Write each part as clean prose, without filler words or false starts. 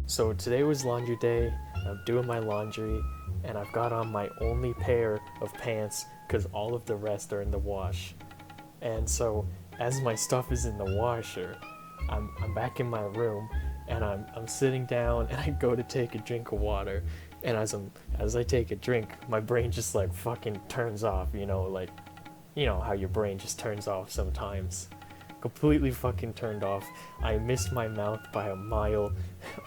So today was laundry day. I'm doing my laundry, and I've got on my only pair of pants because all of the rest are in the wash. And so, as my stuff is in the washer, I'm back in my room, and I'm sitting down, and I go to take a drink of water, and as I take a drink, my brain just like fucking turns off. Like how your brain just turns off sometimes. Completely fucking turned off. I missed my mouth by a mile.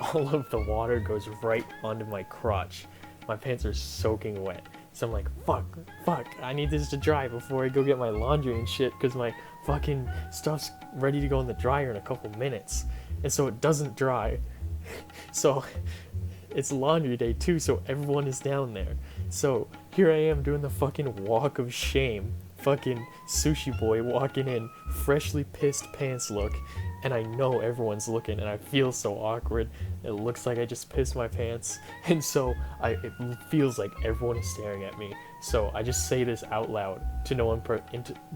All of the water goes right onto my crotch. My pants are soaking wet. So I'm like, fuck, I need this to dry before I go get my laundry and shit, because my fucking stuff's ready to go in the dryer in a couple minutes. And so it doesn't dry. So it's laundry day too, so everyone is down there. So here I am doing the fucking walk of shame. Fucking sushi boy walking in, freshly pissed pants look, and I know everyone's looking, and I feel so awkward. It looks like I just pissed my pants, and so it feels like everyone is staring at me. So I just say this out loud to no one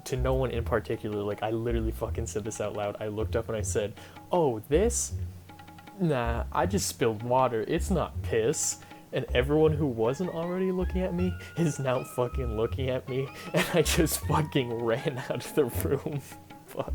to no one in particular. Like, I literally fucking said this out loud. I looked up and I said, "Oh, this? Nah, I just spilled water. It's not piss." And everyone who wasn't already looking at me is now fucking looking at me, and I just fucking ran out of the room. Fuck.